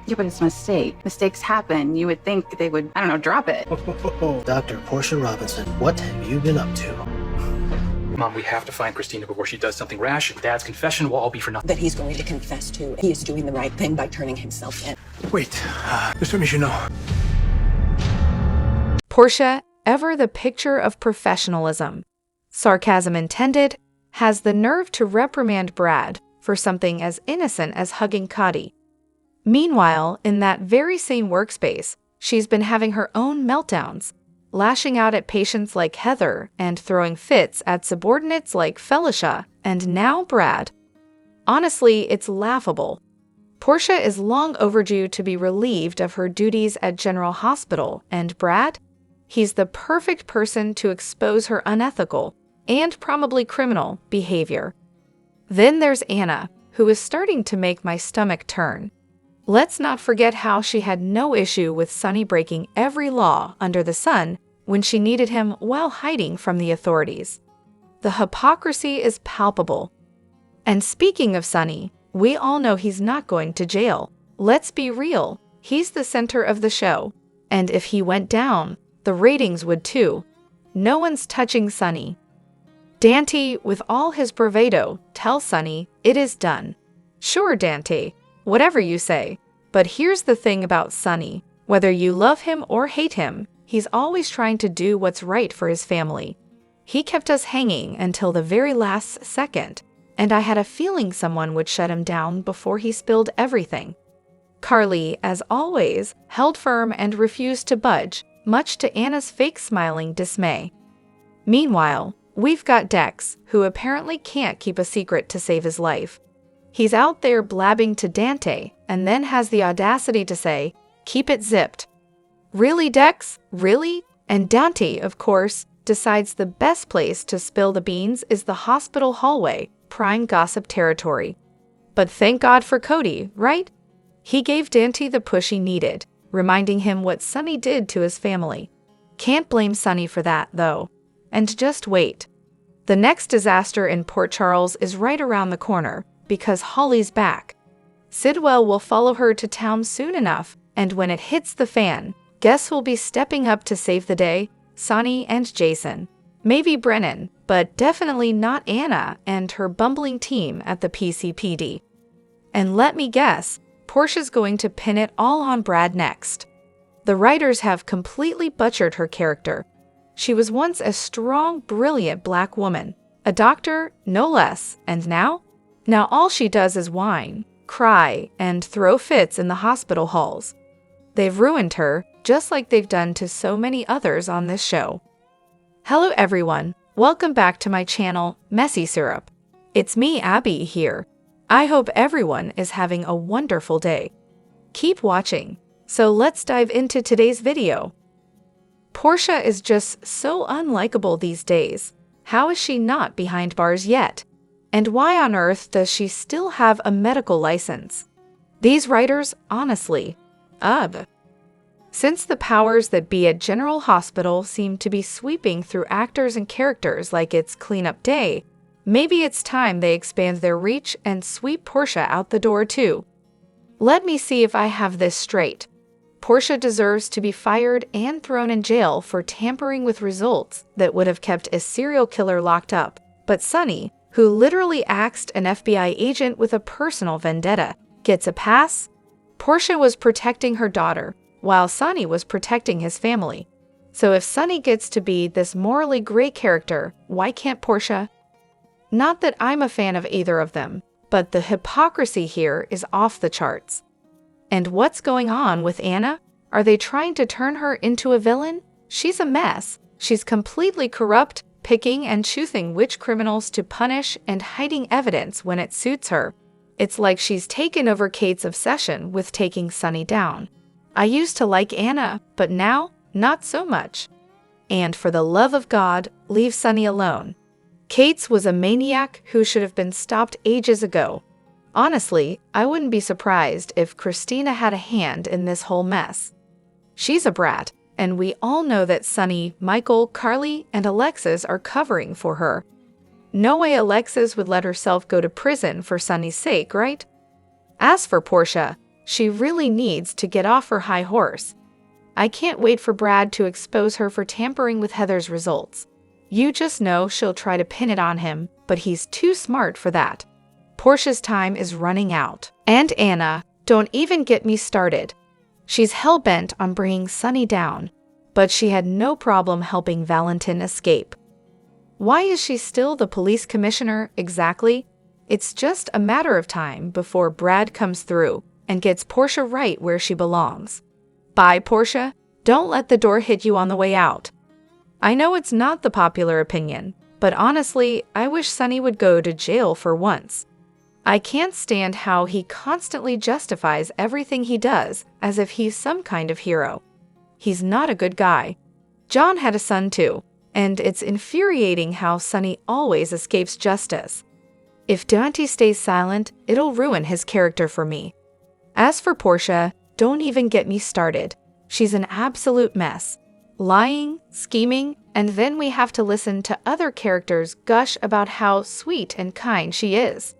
Yeah, but it's a mistake. Mistakes happen. You would think they would, I don't know, drop it. Dr. Portia Robinson, what have you been up to? Mom, we have to find Christina before she does something rash. Dad's confession will all be for nothing. That he's going to confess to. He is doing the right thing by turning himself in. Wait, there's something you should know. Portia, ever the picture of professionalism, sarcasm intended, has the nerve to reprimand Brad for something as innocent as hugging Cotty. Meanwhile, in that very same workspace, she's been having her own meltdowns, lashing out at patients like Heather and throwing fits at subordinates like Felicia and now Brad. Honestly, it's laughable. Portia is long overdue to be relieved of her duties at General Hospital, and Brad? He's the perfect person to expose her unethical and probably criminal behavior. Then there's Anna, who is starting to make my stomach turn. Let's not forget how she had no issue with Sonny breaking every law under the sun when she needed him while hiding from the authorities. The hypocrisy is palpable. And speaking of Sonny, we all know he's not going to jail. Let's be real, he's the center of the show. And if he went down, the ratings would too. No one's touching Sonny. Dante, with all his bravado, tells Sonny it is done. Sure, Dante, whatever you say. But here's the thing about Sonny. Whether you love him or hate him, he's always trying to do what's right for his family. He kept us hanging until the very last second, and I had a feeling someone would shut him down before he spilled everything. Carly, as always, held firm and refused to budge, much to Anna's fake smiling dismay. Meanwhile, we've got Dex, who apparently can't keep a secret to save his life. He's out there blabbing to Dante, and then has the audacity to say, "Keep it zipped." Really, Dex? Really? And Dante, of course, decides the best place to spill the beans is the hospital hallway, prime gossip territory. But thank God for Cody, right? He gave Dante the push he needed, reminding him what Sonny did to his family. Can't blame Sonny for that, though. And just wait. The next disaster in Port Charles is right around the corner, because Holly's back. Sidwell will follow her to town soon enough, and when it hits the fan, guess who'll be stepping up to save the day? Sonny and Jason. Maybe Brennan, but definitely not Anna and her bumbling team at the PCPD. And let me guess, Portia's going to pin it all on Brad next. The writers have completely butchered her character. She was once a strong, brilliant black woman, a doctor, no less, and now all she does is whine, cry, and throw fits in the hospital halls. They've ruined her, just like they've done to so many others on this show. Hello everyone, welcome back to my channel, Messy Syrup. It's me, Abby, here. I hope everyone is having a wonderful day. Keep watching. So let's dive into today's video. Portia is just so unlikable these days. How is she not behind bars yet? And why on earth does she still have a medical license? These writers, honestly, Since the powers that be at General Hospital seem to be sweeping through actors and characters like it's cleanup day, maybe it's time they expand their reach and sweep Portia out the door too. Let me see if I have this straight. Portia deserves to be fired and thrown in jail for tampering with results that would have kept a serial killer locked up. But Sonny, who literally axed an FBI agent with a personal vendetta, gets a pass? Portia was protecting her daughter, while Sonny was protecting his family. So if Sonny gets to be this morally gray character, why can't Portia? Not that I'm a fan of either of them, but the hypocrisy here is off the charts. And what's going on with Anna? Are they trying to turn her into a villain? She's a mess. She's completely corrupt, picking and choosing which criminals to punish and hiding evidence when it suits her. It's like she's taken over Kate's obsession with taking Sonny down. I used to like Anna, but now, not so much. And for the love of God, leave Sonny alone. Kate's was a maniac who should have been stopped ages ago. Honestly, I wouldn't be surprised if Christina had a hand in this whole mess. She's a brat, and we all know that Sonny, Michael, Carly, and Alexis are covering for her. No way Alexis would let herself go to prison for Sonny's sake, right? As for Portia, She really needs to get off her high horse. I can't wait for Brad to expose her for tampering with Heather's results. You just know she'll try to pin it on him, but he's too smart for that. Portia's time is running out. And Anna, don't even get me started. She's hell-bent on bringing Sonny down, but she had no problem helping Valentin escape. Why is she still the police commissioner exactly? It's just a matter of time before Brad comes through and gets Portia right where she belongs. Bye, Portia. Don't let the door hit you on the way out. I know it's not the popular opinion, but honestly, I wish Sonny would go to jail for once. I can't stand how he constantly justifies everything he does as if he's some kind of hero. He's not a good guy. John had a son too, and it's infuriating how Sonny always escapes justice. If Dante stays silent, it'll ruin his character for me. As for Portia, don't even get me started. She's an absolute mess. Lying, scheming, and then we have to listen to other characters gush about how sweet and kind she is.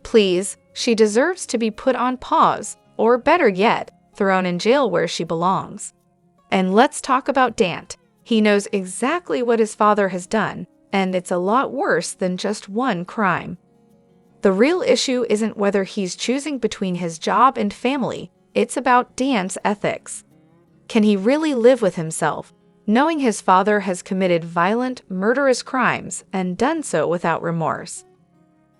Please, she deserves to be put on pause, or better yet, thrown in jail where she belongs. And let's talk about Dante. He knows exactly what his father has done, and it's a lot worse than just one crime. The real issue isn't whether he's choosing between his job and family, it's about Dante's ethics. Can he really live with himself, knowing his father has committed violent, murderous crimes and done so without remorse?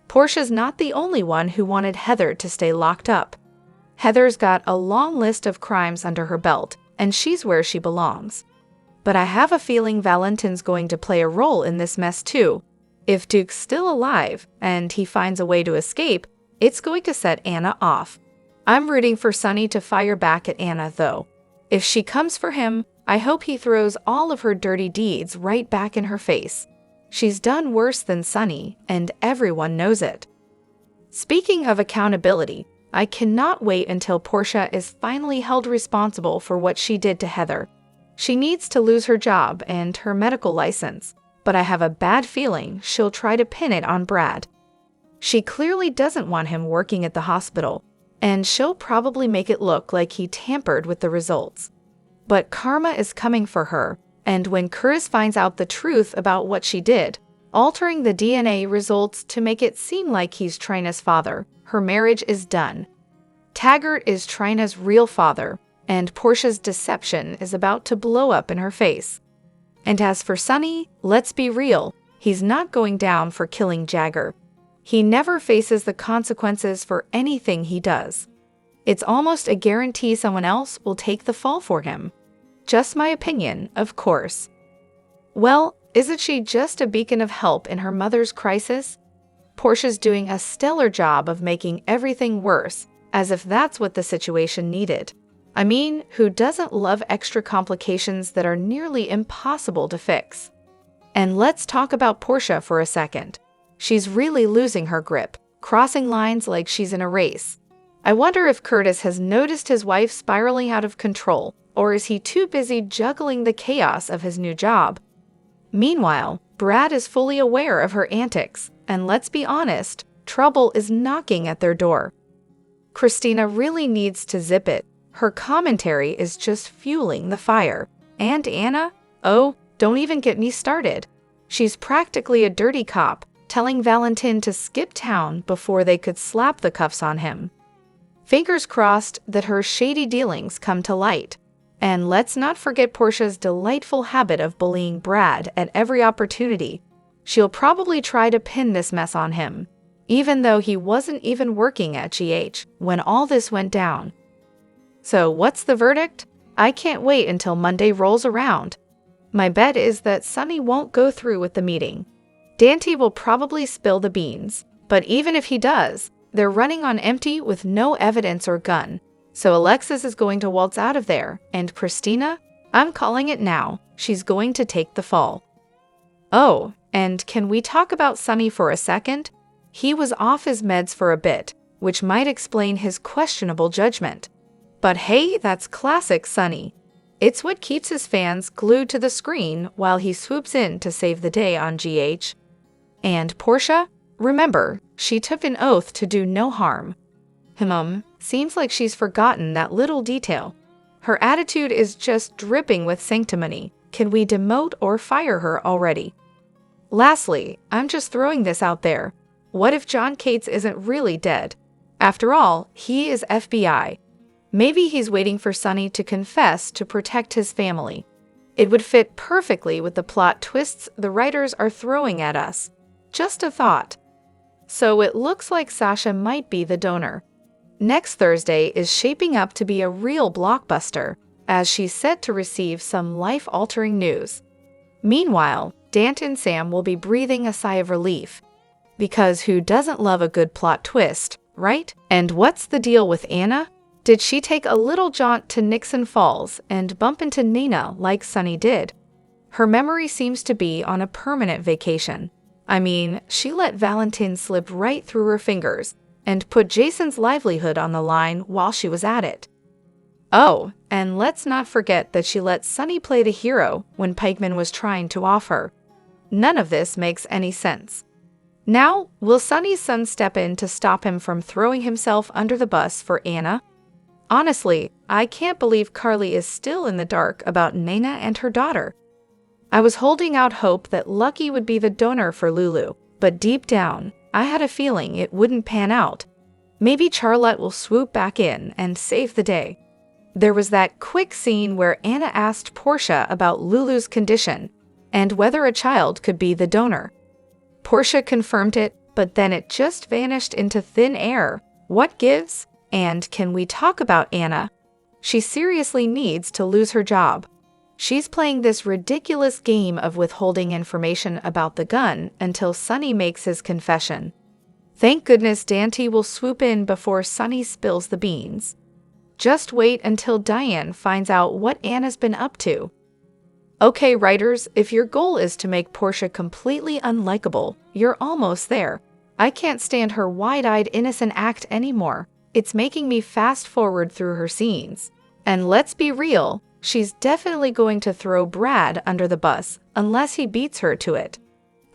Portia's not the only one who wanted Heather to stay locked up. Heather's got a long list of crimes under her belt, and she's where she belongs. But I have a feeling Valentin's going to play a role in this mess too. If Duke's still alive, and he finds a way to escape, it's going to set Anna off. I'm rooting for Sonny to fire back at Anna, though. If she comes for him, I hope he throws all of her dirty deeds right back in her face. She's done worse than Sonny, and everyone knows it. Speaking of accountability, I cannot wait until Portia is finally held responsible for what she did to Heather. She needs to lose her job and her medical license, but I have a bad feeling she'll try to pin it on Brad. She clearly doesn't want him working at the hospital, and she'll probably make it look like he tampered with the results. But karma is coming for her, and when Curtis finds out the truth about what she did, altering the DNA results to make it seem like he's Trina's father, her marriage is done. Taggart is Trina's real father, and Portia's deception is about to blow up in her face. And as for Sonny, let's be real, he's not going down for killing Jagger. He never faces the consequences for anything he does. It's almost a guarantee someone else will take the fall for him. Just my opinion, of course. Well, isn't she just a beacon of help in her mother's crisis? Portia's doing a stellar job of making everything worse, as if that's what the situation needed. I mean, who doesn't love extra complications that are nearly impossible to fix? And let's talk about Portia for a second. She's really losing her grip, crossing lines like she's in a race. I wonder if Curtis has noticed his wife spiraling out of control, or is he too busy juggling the chaos of his new job? Meanwhile, Brad is fully aware of her antics, and let's be honest, trouble is knocking at their door. Christina really needs to zip it. Her commentary is just fueling the fire. And Anna? Oh, don't even get me started. She's practically a dirty cop, telling Valentin to skip town before they could slap the cuffs on him. Fingers crossed that her shady dealings come to light. And let's not forget Portia's delightful habit of bullying Brad at every opportunity. She'll probably try to pin this mess on him, even though he wasn't even working at GH when all this went down. So what's the verdict? I can't wait until Monday rolls around. My bet is that Sonny won't go through with the meeting. Dante will probably spill the beans, but even if he does, they're running on empty with no evidence or gun. So Alexis is going to waltz out of there, and Christina, I'm calling it now, she's going to take the fall. Oh, and can we talk about Sonny for a second? He was off his meds for a bit, which might explain his questionable judgment. But hey, that's classic Sonny. It's what keeps his fans glued to the screen while he swoops in to save the day on GH. And Portia? Remember, she took an oath to do no harm. Seems like she's forgotten that little detail. Her attitude is just dripping with sanctimony. Can we demote or fire her already? Lastly, I'm just throwing this out there. What if John Cates isn't really dead? After all, he is FBI. Maybe he's waiting for Sonny to confess to protect his family. It would fit perfectly with the plot twists the writers are throwing at us. Just a thought. So it looks like Sasha might be the donor. Next Thursday is shaping up to be a real blockbuster, as she's set to receive some life-altering news. Meanwhile, Dante and Sam will be breathing a sigh of relief. Because who doesn't love a good plot twist, right? And what's the deal with Anna? Did she take a little jaunt to Nixon Falls and bump into Nina like Sonny did? Her memory seems to be on a permanent vacation. I mean, she let Valentin slip right through her fingers and put Jason's livelihood on the line while she was at it. Oh, and let's not forget that she let Sonny play the hero when Pikeman was trying to off her. None of this makes any sense. Now, will Sonny's son step in to stop him from throwing himself under the bus for Anna? Honestly, I can't believe Carly is still in the dark about Nina and her daughter. I was holding out hope that Lucky would be the donor for Lulu, but deep down, I had a feeling it wouldn't pan out. Maybe Charlotte will swoop back in and save the day. There was that quick scene where Anna asked Portia about Lulu's condition and whether a child could be the donor. Portia confirmed it, but then it just vanished into thin air. What gives? And can we talk about Anna? She seriously needs to lose her job. She's playing this ridiculous game of withholding information about the gun until Sonny makes his confession. Thank goodness Dante will swoop in before Sonny spills the beans. Just wait until Diane finds out what Anna's been up to. Okay, writers, if your goal is to make Portia completely unlikable, you're almost there. I can't stand her wide-eyed innocent act anymore. It's making me fast forward through her scenes. And let's be real, she's definitely going to throw Brad under the bus unless he beats her to it.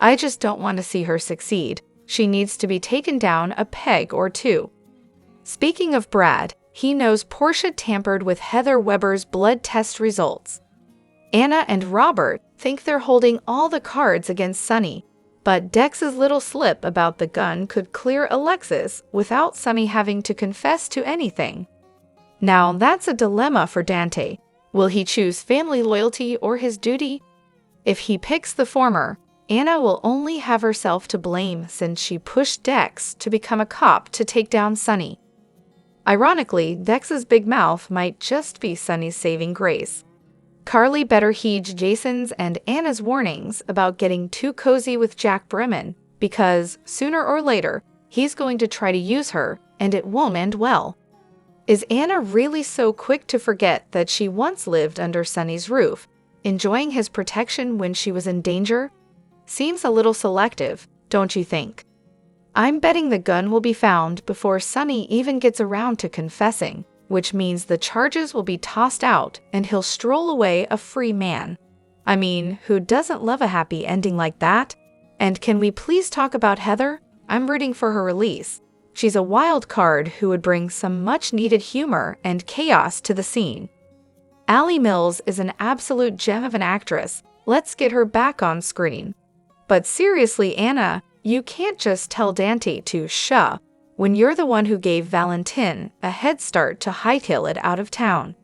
I just don't want to see her succeed. She needs to be taken down a peg or two. Speaking of Brad, he knows Portia tampered with Heather Weber's blood test results. Anna and Robert think they're holding all the cards against Sonny, but Dex's little slip about the gun could clear Alexis without Sonny having to confess to anything. Now that's a dilemma for Dante. Will he choose family loyalty or his duty? If he picks the former, Anna will only have herself to blame since she pushed Dex to become a cop to take down Sonny. Ironically, Dex's big mouth might just be Sonny's saving grace. Carly better heed Jason's and Anna's warnings about getting too cozy with Jack Bremen, because sooner or later, he's going to try to use her, and it won't end well. Is Anna really so quick to forget that she once lived under Sonny's roof, enjoying his protection when she was in danger? Seems a little selective, don't you think? I'm betting the gun will be found before Sonny even gets around to confessing, which means the charges will be tossed out and he'll stroll away a free man. I mean, who doesn't love a happy ending like that? And can we please talk about Heather? I'm rooting for her release. She's a wild card who would bring some much-needed humor and chaos to the scene. Allie Mills is an absolute gem of an actress. Let's get her back on screen. But seriously, Anna, you can't just tell Dante to shh when you're the one who gave Valentin a head start to hightail it out of town.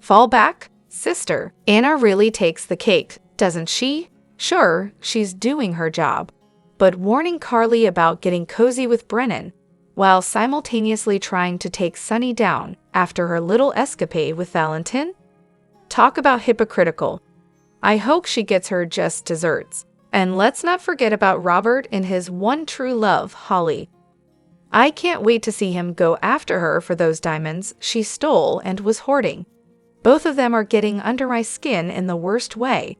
Fall back, sister. Anna really takes the cake, doesn't she? Sure, she's doing her job, but warning Carly about getting cozy with Brennan, while simultaneously trying to take Sonny down after her little escapade with Valentin? Talk about hypocritical. I hope she gets her just desserts. And let's not forget about Robert and his one true love, Holly. I can't wait to see him go after her for those diamonds she stole and was hoarding. Both of them are getting under my skin in the worst way.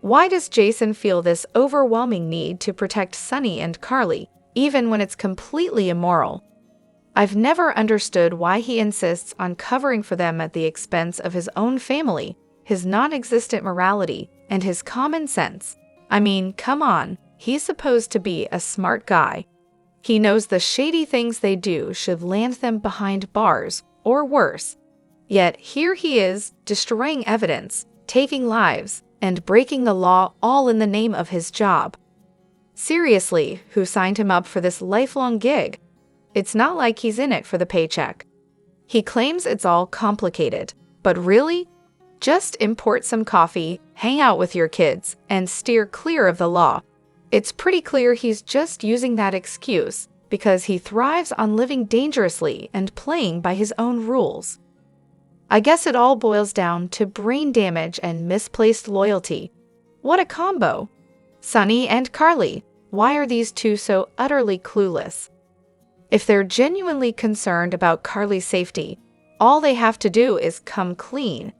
Why does Jason feel this overwhelming need to protect Sonny and Carly, even when it's completely immoral? I've never understood why he insists on covering for them at the expense of his own family, his non-existent morality, and his common sense. I mean, come on, he's supposed to be a smart guy. He knows the shady things they do should land them behind bars, or worse. Yet here he is, destroying evidence, taking lives, and breaking the law all in the name of his job. Seriously, who signed him up for this lifelong gig? It's not like he's in it for the paycheck. He claims it's all complicated, but really? Just import some coffee, hang out with your kids, and steer clear of the law. It's pretty clear he's just using that excuse because he thrives on living dangerously and playing by his own rules. I guess it all boils down to brain damage and misplaced loyalty. What a combo! Sonny and Carly, why are these two so utterly clueless? If they're genuinely concerned about Carly's safety, all they have to do is come clean.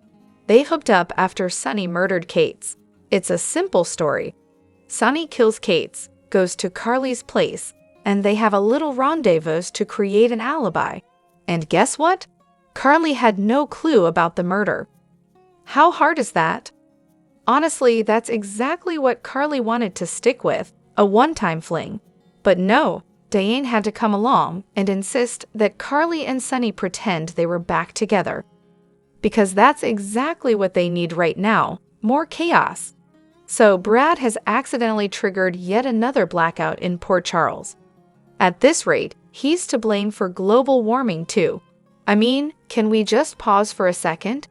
They hooked up after Sonny murdered Kate's. It's a simple story. Sonny kills Kate's, goes to Carly's place, and they have a little rendezvous to create an alibi. And guess what? Carly had no clue about the murder. How hard is that? Honestly, that's exactly what Carly wanted to stick with, a one-time fling. But no, Diane had to come along and insist that Carly and Sonny pretend they were back together. Because that's exactly what they need right now, more chaos. So Brad has accidentally triggered yet another blackout in Port Charles. At this rate, he's to blame for global warming too. I mean, can we just pause for a second?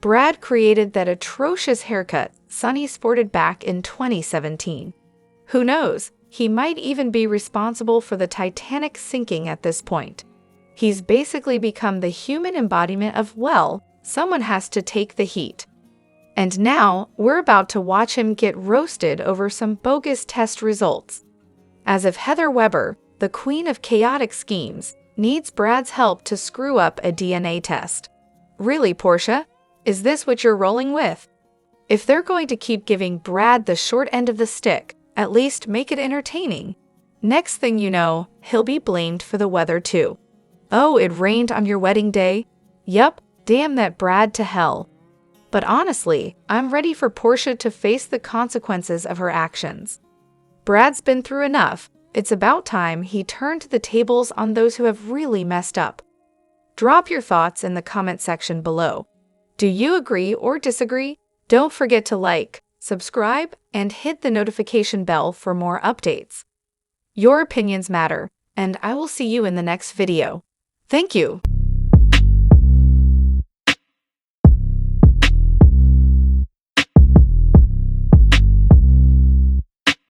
Brad created that atrocious haircut Sonny sported back in 2017. Who knows, he might even be responsible for the Titanic sinking at this point. He's basically become the human embodiment of, well, someone has to take the heat. And now, we're about to watch him get roasted over some bogus test results. As if Heather Weber, the queen of chaotic schemes, needs Brad's help to screw up a DNA test. Really, Portia? Is this what you're rolling with? If they're going to keep giving Brad the short end of the stick, at least make it entertaining. Next thing you know, he'll be blamed for the weather too. Oh, it rained on your wedding day? Yup, damn that Brad to hell. But honestly, I'm ready for Portia to face the consequences of her actions. Brad's been through enough. It's about time he turned the tables on those who have really messed up. Drop your thoughts in the comment section below. Do you agree or disagree? Don't forget to like, subscribe, and hit the notification bell for more updates. Your opinions matter, and I will see you in the next video. Thank you.